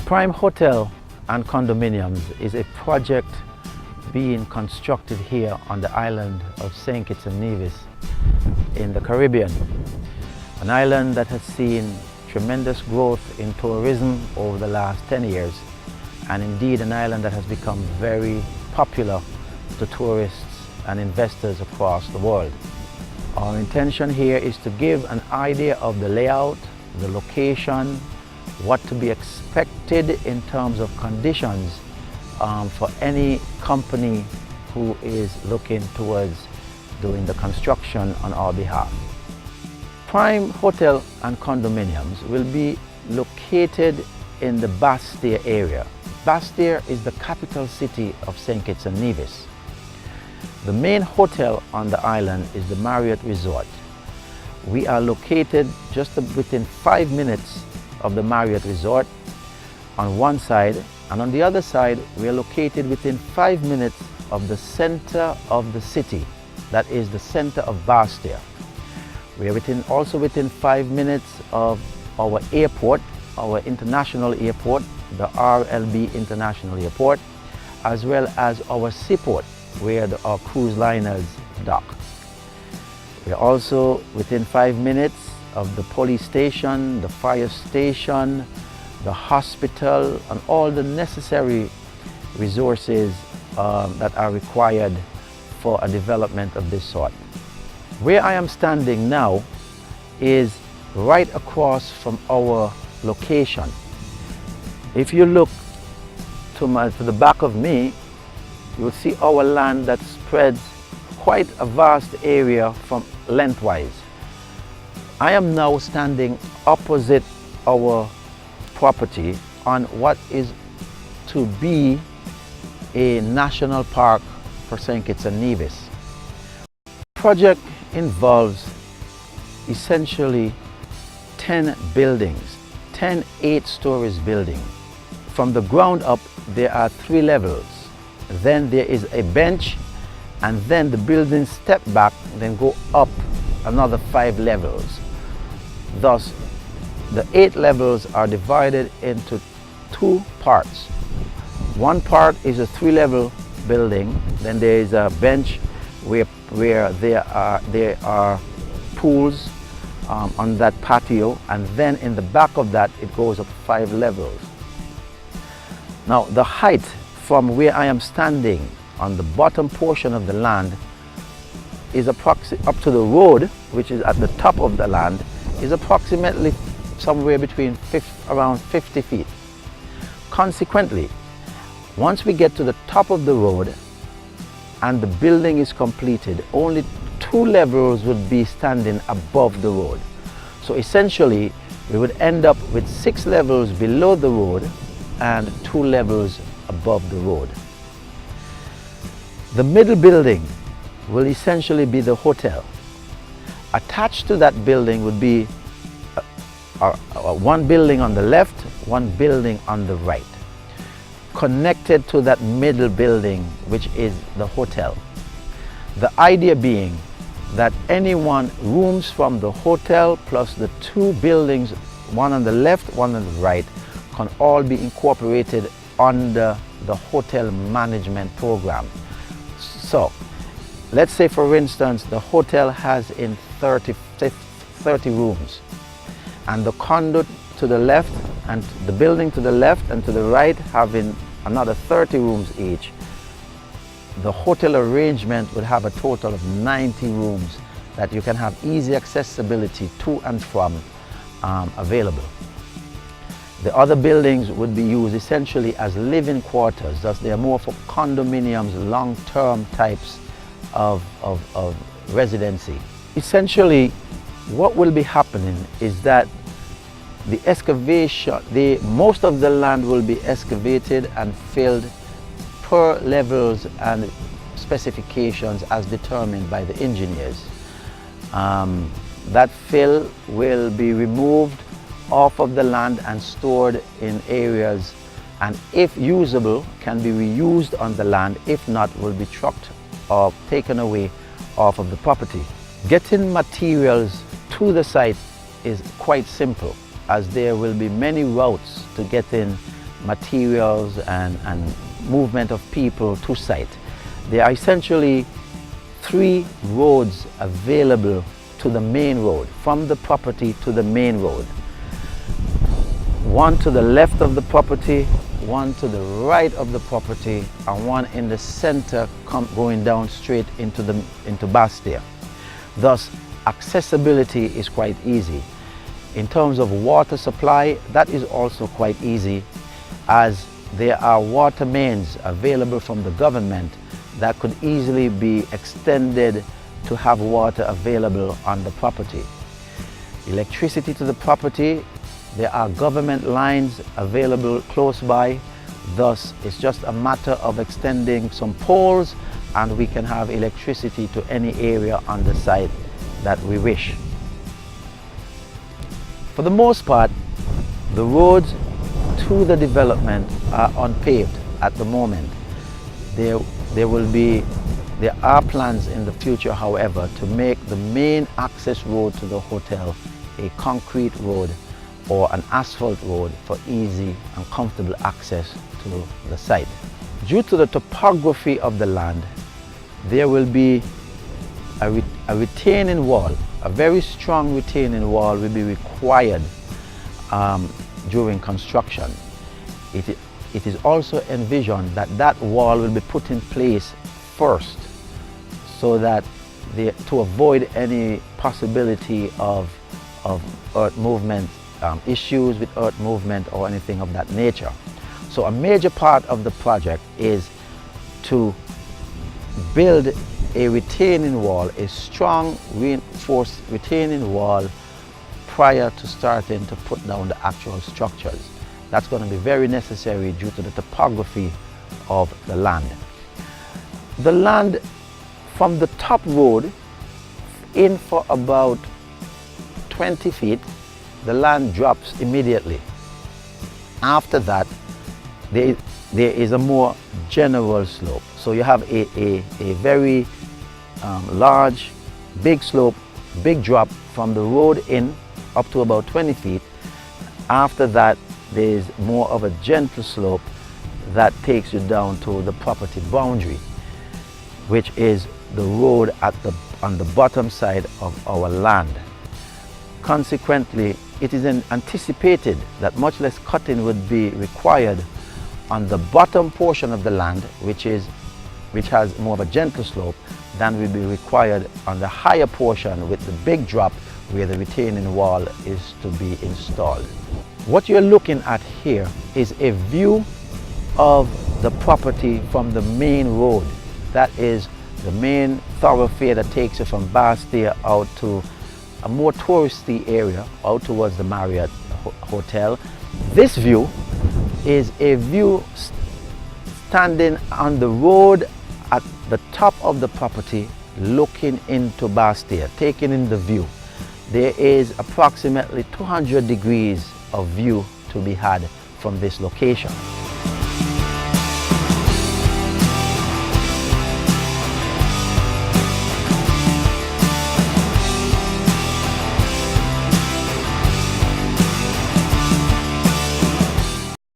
Prime Hotel and Condominiums is a project being constructed here on the island of St. Kitts and Nevis in the Caribbean. An island that has seen tremendous growth in tourism over the last 10 years, and indeed an island that has become very popular to tourists and investors across the world. Our intention here is to give an idea of the layout, the location, what to be expected in terms of conditions for any company who is looking towards doing the construction on our behalf. Prime Hotel and Condominiums will be located in the Bastille area. Bastille is the capital city of St. Kitts and Nevis. The main hotel on the island is the Marriott Resort. We are located just within 5 minutes of the Marriott Resort on one side, and on the other side we are located within 5 minutes of the center of the city, that is the center of Bastille. We are also within 5 minutes of our airport, our international airport, the RLB International Airport, as well as our seaport where our cruise liners dock. We are also within 5 minutes of the police station, the fire station, the hospital, and all the necessary resources that are required for a development of this sort. Where I am standing now is right across from our location. If you look to the back of me, you will see our land that spreads quite a vast area from lengthwise. I am now standing opposite our property on what is to be a national park for St. Kitts and Nevis. The project involves essentially 10 buildings, 10 8-stories building. From the ground up, there are 3 levels. Then there is a bench, and then the buildings step back, then go up another 5 levels. Thus, the 8 levels are divided into 2 parts. One part is a 3-level building, then there is a bench where there are pools on that patio, and then in the back of that it goes up 5 levels. Now the height from where I am standing on the bottom portion of the land is up to the road, which is at the top of the land, is approximately somewhere between around 50 feet. Consequently, once we get to the top of the road and the building is completed, only 2 levels would be standing above the road. So essentially, we would end up with 6 levels below the road and 2 levels above the road. The middle building will essentially be the hotel. Attached to that building would be one building on the left, one building on the right, connected to that middle building, which is the hotel. The idea being that rooms from the hotel plus the 2 buildings, one on the left, one on the right, can all be incorporated under the hotel management program. So let's say, for instance, the hotel has in 30 rooms, and the condo to the left and the building to the left and to the right having another 30 rooms each. The hotel arrangement would have a total of 90 rooms that you can have easy accessibility to and from available. The other buildings would be used essentially as living quarters, thus they are more for condominiums, long-term types of residency. Essentially, what will be happening is that the excavation, most of the land will be excavated and filled per levels and specifications as determined by the engineers. That fill will be removed off of the land and stored in areas, and if usable can be reused on the land, if not will be trucked or taken away off of the property. Getting materials to the site is quite simple, as there will be many routes to getting materials and movement of people to site. There are essentially 3 roads available to the main road, from the property to the main road. One to the left of the property, one to the right of the property, and one in the center going down straight into Bastia. Thus, accessibility is quite easy. In terms of water supply, that is also quite easy, as there are water mains available from the government that could easily be extended to have water available on the property. Electricity to the property, there are government lines available close by. Thus, it's just a matter of extending some poles and we can have electricity to any area on the site that we wish. For the most part, the roads to the development are unpaved at the moment. There are plans in the future, however, to make the main access road to the hotel a concrete road or an asphalt road for easy and comfortable access to the site. Due to the topography of the land, there will be a retaining wall, a very strong retaining wall will be required during construction. It is also envisioned that that wall will be put in place first, so that to avoid any possibility of earth movement, issues with earth movement or anything of that nature. So a major part of the project is to build a retaining wall, a strong reinforced retaining wall, prior to starting to put down the actual structures. That's going to be very necessary due to the topography of the land. The land from the top road in for about 20 feet, the land drops immediately. After that, there is a more general slope. So you have a very large, big slope, big drop from the road in up to about 20 feet. After that, there is more of a gentle slope that takes you down to the property boundary, which is the road on the bottom side of our land. Consequently, it is anticipated that much less cutting would be required on the bottom portion of the land, which has more of a gentle slope, than will be required on the higher portion with the big drop where the retaining wall is to be installed. What you're looking at here is a view of the property from the main road. That is the main thoroughfare that takes you from Bastia out to a more touristy area, out towards the Marriott Hotel. This view is a view standing on the road at the top of the property, looking into Bastia, taking in the view. There is approximately 200 degrees of view to be had from this location.